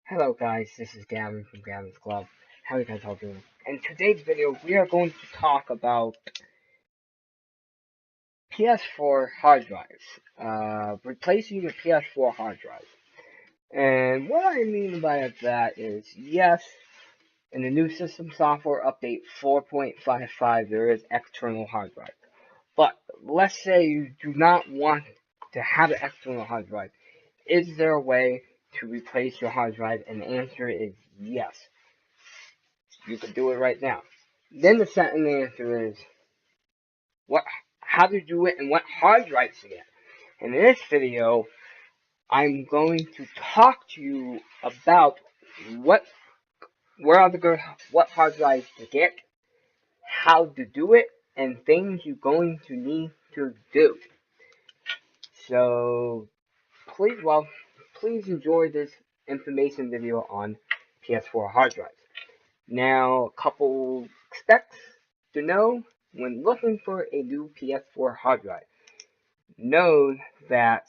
Hello guys, this is Gavin from Gavin's Club. How are you guys all doing? In today's video, we are going to talk about PS4 hard drives. Replacing your PS4 hard drives. And what I mean by that is, yes, in the new system software update 4.55, there is external hard drive. But let's say you do not want to have an external hard drive. Is there a way to replace your hard drive? And the answer is yes. You can do it right now. Then the second answer is what, how to do it and what hard drives to get. In this video, I'm going to talk to you about what, where are the good, what hard drives to get, how to do it, and things you're going to need to do. So please enjoy this information video on PS4 hard drives. Now, a couple specs to know when looking for a new PS4 hard drive. Know that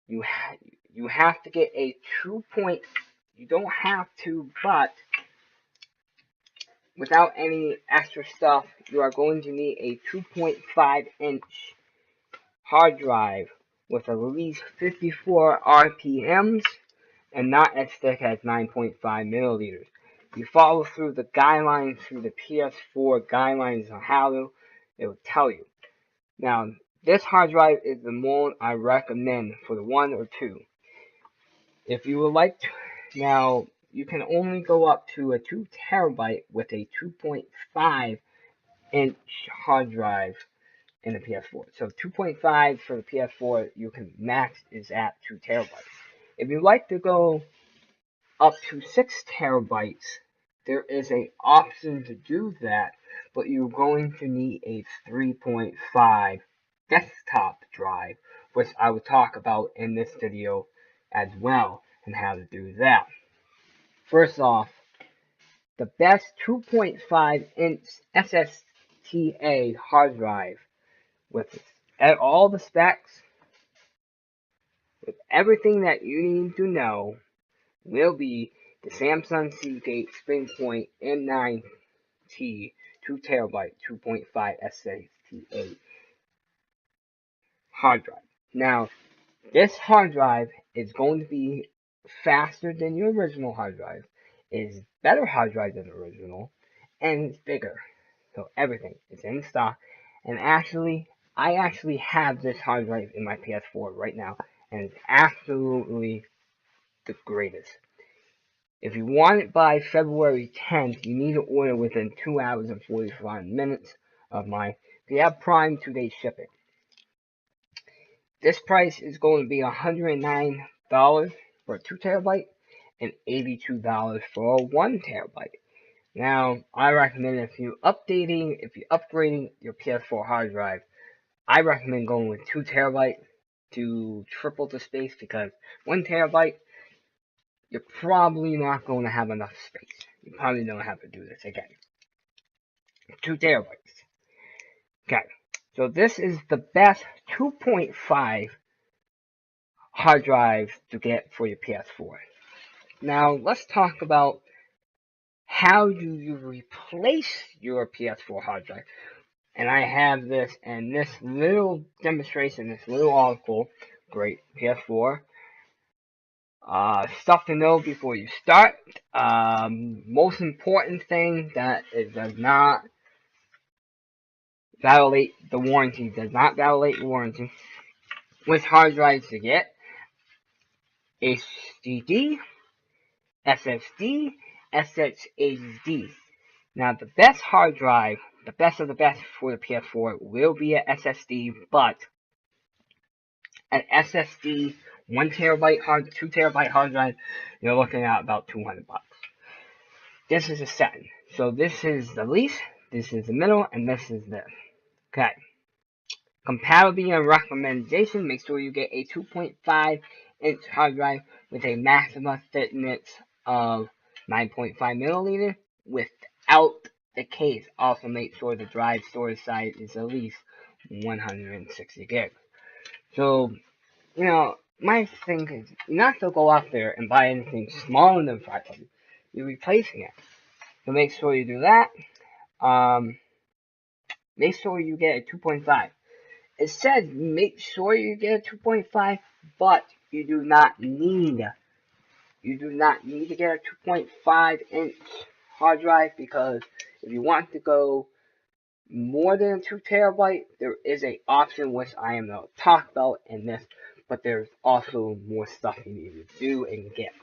you have to get a 2 point. You don't have to, but without any extra stuff, you are going to need a 2.5-inch hard drive with at least 54 RPMs and not as thick as 9.5 milliliters. You follow through the guidelines through the PS4 guidelines on how to, it will tell you. Now, this hard drive is the one I recommend for the 1 or 2. If you would like to, now you can only go up to a 2 terabyte with a 2.5-inch hard drive in the PS4. So 2.5 for the PS4, you can max is at 2 terabytes. If you like to go up to 6 terabytes, there is an option to do that, but you're going to need a 3.5 desktop drive, which I will talk about in this video as well, and how to do that. First off, the best 2.5-inch SSTA hard drive with all the specs, with everything that you need to know, will be the Samsung Seagate SpringPoint M9T 2 terabyte 2.5 SSTA hard drive. Now, this hard drive is going to be faster than your original hard drive, is better hard drive than the original, and it's bigger. So everything is in stock. And I actually have this hard drive in my PS4 right now, and it's absolutely the greatest. If you want it by February 10th, you need to order within 2 hours and 45 minutes of if you have Prime 2-day shipping. This price is going to be $109 for a 2 terabyte and $82 for a 1 terabyte. Now, I recommend if you're upgrading your PS4 hard drive, I recommend going with 2 terabyte to triple the space, because 1 terabyte, you're probably not going to have enough space. You probably don't have to do this again. 2 terabytes. Okay, so this is the best 2.5 hard drive to get for your PS4. Now, let's talk about how do you replace your PS4 hard drive. And I have this and this little demonstration, this little article, great PS4. Stuff to know before you start. Most important thing that it does not validate the warranty. Which hard drives to get? HDD, SSD, SSHD. Now the best hard drive, the best of the best for the PS4 will be an SSD, but an SSD 1 terabyte 2 terabyte hard drive, you're looking at about $200. This is a setting. So this is the least, this is the middle, and this is this. Okay. Compatibility and recommendation, make sure you get a 2.5-inch hard drive with a maximum thickness of 9.5 milliliter without the case. Also make sure the drive storage size is at least 160 gigs. So, my thing is not to go out there and buy anything smaller than 500. You're replacing it. So make sure you do that. Make sure you get a 2.5. It says make sure you get a 2.5, but you do not need to get a 2.5-inch hard drive, because if you want to go more than 2 terabyte, there is a option which I am going to talk about in this, but there's also more stuff you need to do and get.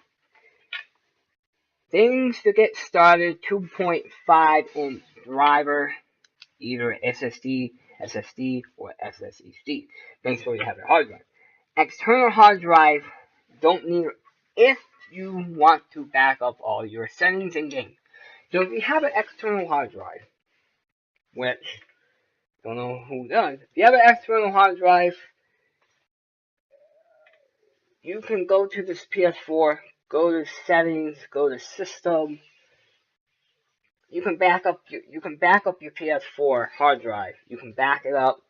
Things to get started: 2.5-inch driver, either SSD, or SSD. Make sure you have a hard drive. External hard drive, don't need if you want to back up all your settings in game. So if you have an external hard drive, which don't know who does, if you have an external hard drive, you can go to this PS4, go to settings, go to system. You can back up your PS4 hard drive. You can back it up.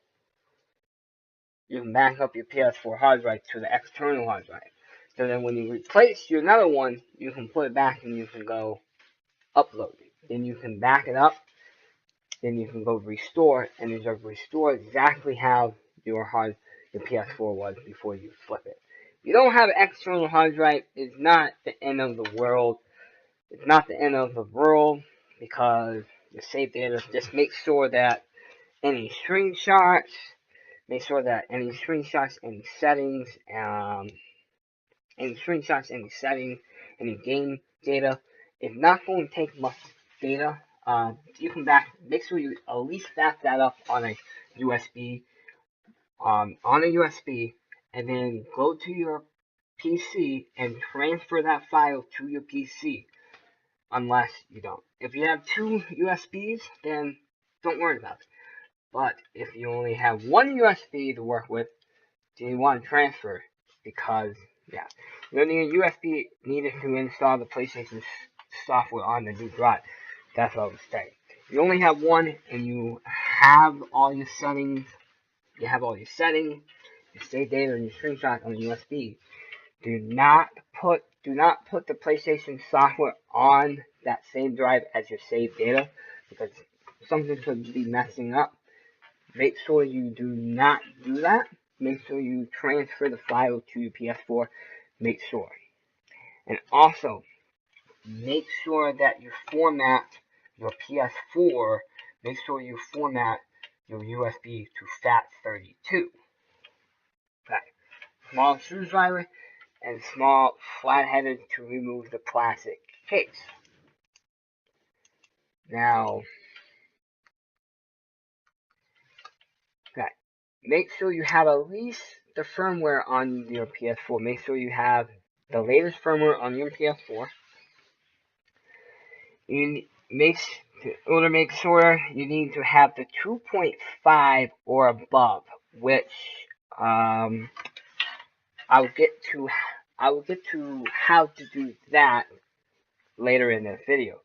You can back up your PS4 hard drive to the external hard drive. So then when you replace your another one, you can put it back and you can go upload it. Then you can back it up. Then you can go restore, and you can restore exactly how your PS4 was before you flip it. If you don't have an external hard drive, it's not the end of the world. It's not the end of the world, because your save data. Just make sure that any screenshots, any settings, any game data, is not going to take much data. You can make sure you at least back that up on a USB, and then go to your PC and transfer that file to your PC. Unless you don't. If you have 2 USBs, then don't worry about it. But if you only have 1 USB to work with, then you want to transfer, because yeah, you don't need a USB needed to install the PlayStation software on the new drive. That's what I was saying. If you only have one and you have all your settings, your save data and your screenshots on the USB. Do not put the PlayStation software on that same drive as your save data, because something could be messing up. Make sure you do not do that. Make sure you transfer the file to your PS4. Make sure. And also, make sure that you format your PS4. Make sure you format your USB to FAT32. Okay. Small screwdriver and small flat-headed to remove the plastic case. Now, okay, make sure you have at least the firmware on your PS4. Make sure you have the latest firmware on your PS4. In order to make sure, you need to have the 2.5 or above, which I will get to how to do that later in this video.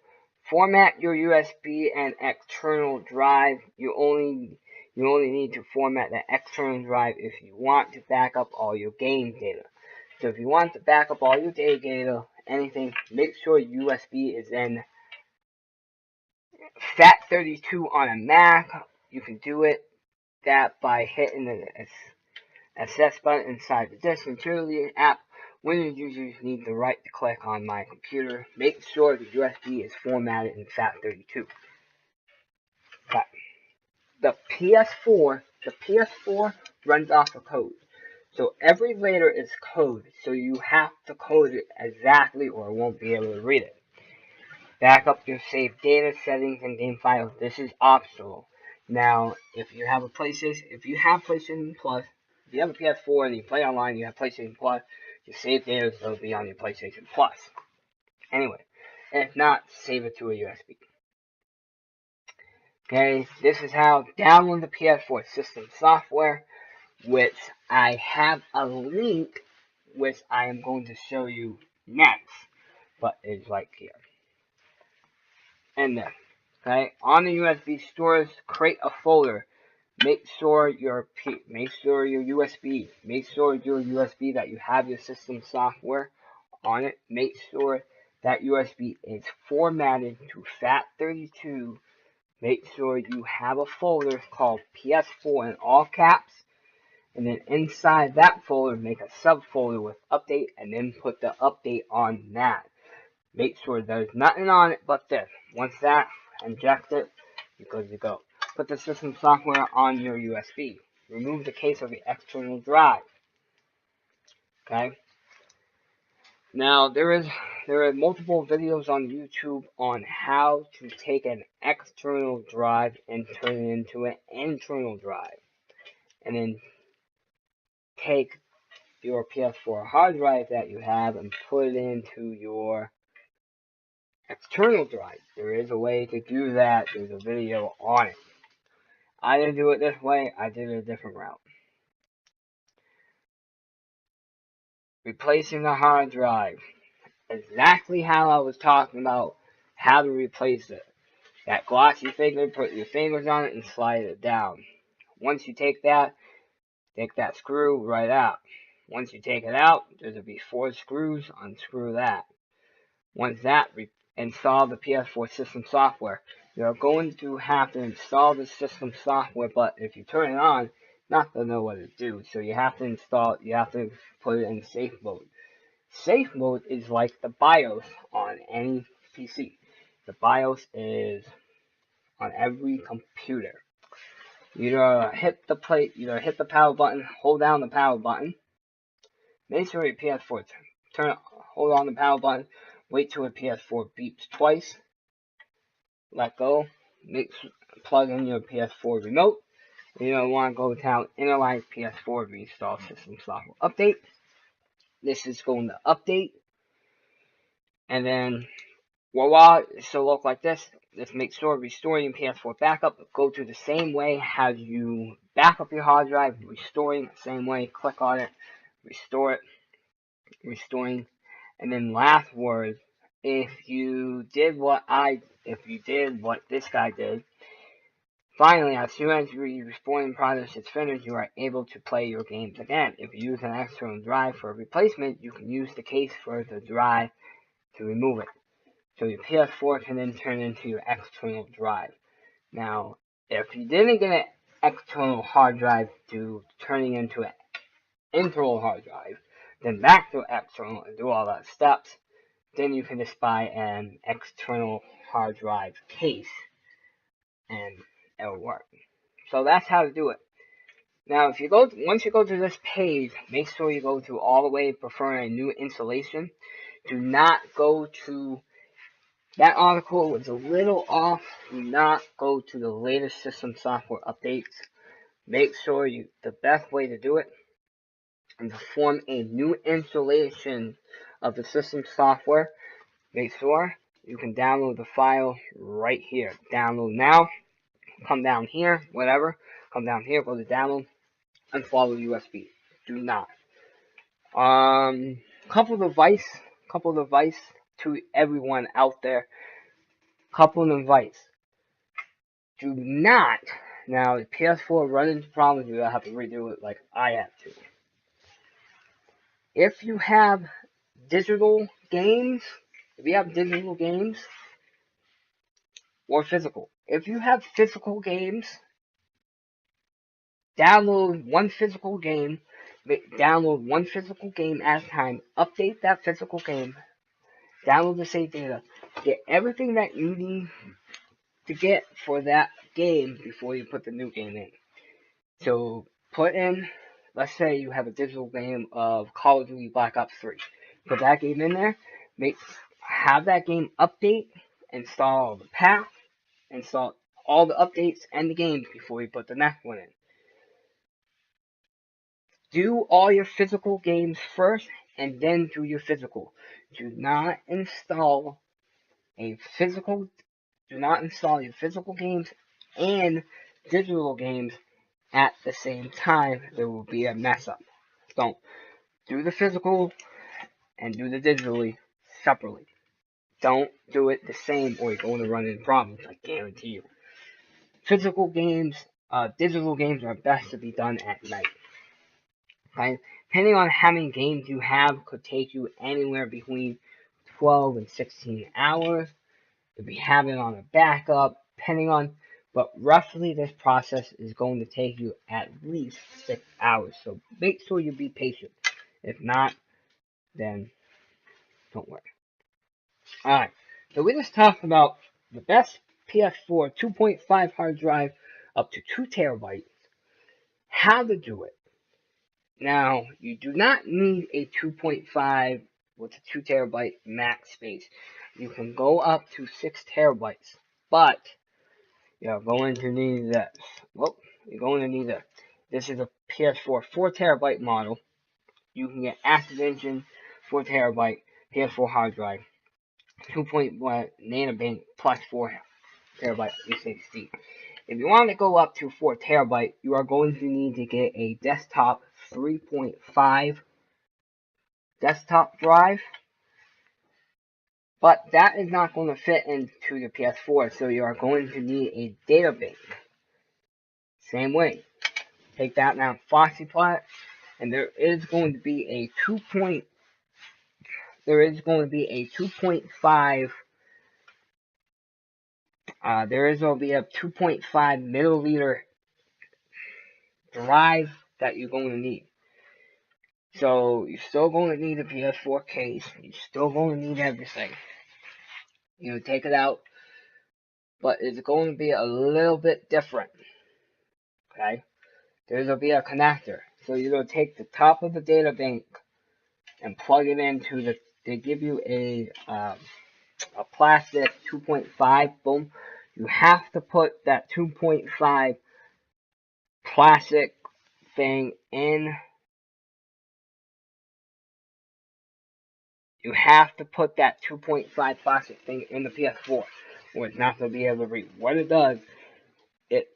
Format your USB and external drive. You only need to format the external drive if you want to back up all your game data. So if you want to back up all your data, anything, make sure USB is in FAT32 on a Mac. You can do that by hitting the access button inside the disk interior app. Windows users need the right to click on my computer. Make sure the USB is formatted in FAT32. But the PS4 runs off of code. So every letter is code. So you have to code it exactly, or it won't be able to read it. Back up your saved data, settings, and game files. This is optional. Now, if you have PlayStation Plus, if you have a PS4 and you play online, you have PlayStation Plus, your saved data will be on your PlayStation Plus. Anyway, and if not, save it to a USB. Okay, this is how to download the PS4 system software, which I have a link, which I am going to show you next, but it's right here. And then, okay, on the USB storage, create a folder. make sure your USB, make sure your USB that you have your system software on it. Make sure that USB is formatted to FAT32. Make sure you have a folder called PS4 in all caps, and then inside that folder make a subfolder with update, and then put the update on that. Make sure there's nothing on it but this. Once that, inject it, you're good to go. Put the system software on your USB. Remove the case of the external drive. Okay. Now there are multiple videos on YouTube on how to take an external drive and turn it into an internal drive, and then take your PS4 hard drive that you have and put it into your external drive. There is a way to do that. There's a video on it. I didn't do it this way. I did it a different route. Replacing the hard drive. Exactly how I was talking about how to replace it. That glossy finger, put your fingers on it and slide it down. Once you take that screw right out. Once you take it out, there'll be 4 screws. Unscrew that. Once that, install the PS4 system software. You're going to have to install the system software, but if you turn it on, not going to know what to do. So you have to put it in safe mode. Safe mode is like the BIOS on any PC. The BIOS is on every computer. Either hit the power button, hold down the power button. Make sure your PS4 hold on the power button, wait till your PS4 beeps twice, let go, plug in your PS4 remote. You don't want to go down Innerline PS4 reinstall system software update. This is going to update, and then voila, it should look like this. Just make sure restoring your PS4 backup. Go to the same way how you back up your hard drive. Restoring, same way. Click on it, restore it, restoring, and then last word. If you did what this guy did, finally, as soon as your restoring process is finished, you are able to play your games again. If you use an external drive for a replacement, you can use the case for the drive to remove it. So your PS4 can then turn into your external drive. Now, if you didn't get an external hard drive to turning into an internal hard drive, then back to external and do all that steps, then you can just buy an external hard drive case and it'll work. So that's how to do it. Now, once you go to this page, make sure you go to all the way, preferring a new installation. Do not go to that article was a little off. Do not go to the latest system software updates. Make sure the best way to do it is to form a new installation of the system software. Make sure you can download the file right here. Download now. Come down here, whatever. Come down here, go to download, and follow USB. Do not. Couple of advice to everyone out there. Couple of advice. Do not. Now, the PS4 run into problems, you'll have to redo it like I have to. If you have digital games, or physical. If you have physical games, download one physical game at a time, update that physical game, download the save data, get everything that you need to get for that game before you put the new game in. So put in, let's say you have a digital game of Call of Duty Black Ops 3. Put that game in there, have that game update, install the pack, install all the updates and the games before you put the next one in. Do all your physical games first and then do your physical. Do not install your physical games and digital games at the same time. There will be a mess up. Don't do the physical and do the digitally separately. Don't do it the same or you're going to run into problems, I guarantee you. Physical games, digital games are best to be done at night. Okay? Depending on how many games you have, could take you anywhere between 12 and 16 hours. If you have it on a backup, depending on, but roughly this process is going to take you at least 6 hours. So make sure you be patient. If not, then don't worry. Alright, so we just talked about the best PS4 2.5 hard drive up to 2 terabytes. How to do it. Now, you do not need a 2.5 with a 2 terabyte max space. You can go up to 6 terabytes, but you're going to need this. Well, you're going to need this. This is a PS4 4 terabyte model. You can get Active Engine 4 terabyte PS4 hard drive, 2.1 nanobank plus 4 terabyte SSD. If you want to go up to 4 terabyte, you are going to need to get a desktop 3.5 desktop drive, but that is not going to fit into the PS4, so you are going to need a data bank. Same way, take that now, Foxy Plot, and there is going to be a 2.5 milliliter drive that you're going to need. So you're still going to need a PS4 case. You're still going to need everything. Take it out, but it's going to be a little bit different. Okay, there's going to be a connector. So you're going to take the top of the data bank and plug it into the. They give you a plastic 2.5. Boom. You have to put that 2.5 plastic thing in. You have to put that 2.5 plastic thing in the PS4, or it's not going to be able to read. What it does, it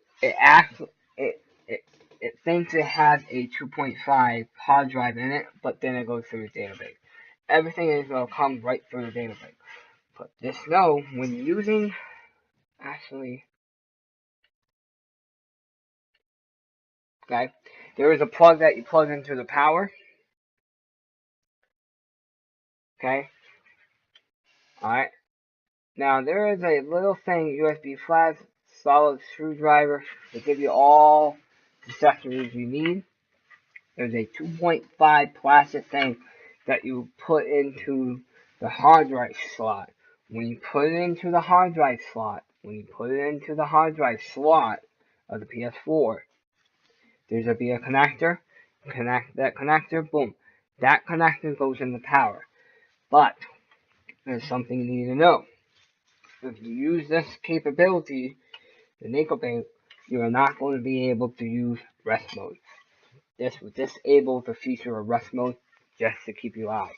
thinks it has a 2.5 hard drive in it, but then it goes through the database. Everything is going to come right through the database. But just know, when using, actually, okay, there is a plug that you plug into the power. Okay, alright. Now, there is a little thing, USB flash, solid screwdriver, to give you all the accessories you need. There's a 2.5 plastic thing that you put into the hard drive slot. When you put it into the hard drive slot of the PS4, there's going to be a connector. Connect that connector, boom. That connector goes in the power. But, there's something you need to know. If you use this capability, the nickel bank, you are not going to be able to use rest mode. This will disable the feature of rest mode just to keep you out.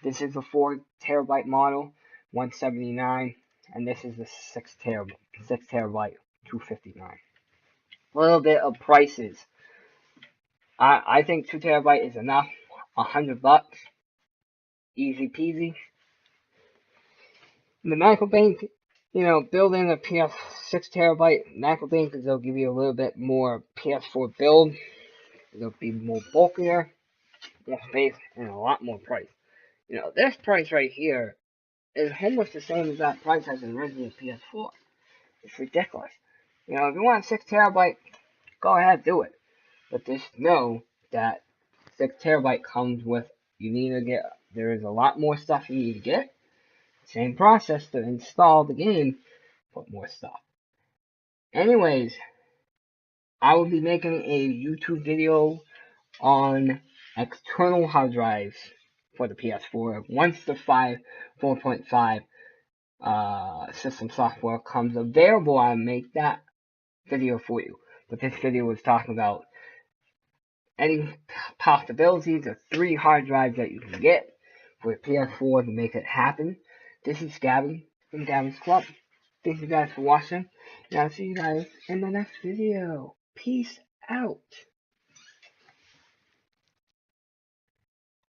This is a 4 terabyte model, 179, and this is the 6 terabyte, 259. A little bit of prices. I think 2 terabyte is enough. $100, easy peasy. The Macro Bank, build in a PS6 terabyte Macro Bank because they'll give you a little bit more PS4 build. It'll be more bulkier, more space, and a lot more price. This price right here is almost the same as that price as an original PS4. It's ridiculous. If you want 6 terabyte, go ahead, do it. But just know that 6 terabyte comes with, there is a lot more stuff you need to get. Same process to install the game, but more stuff. Anyways, I will be making a YouTube video on external hard drives for the PS4 once the 4.5 system software comes available. I'll make that video for you. But this video was talking about any possibilities of 3 hard drives that you can get for your PS4 to make it happen. This is Gavin from Gavin's Club. Thank you guys for watching, and I'll see you guys in the next video. Peace out.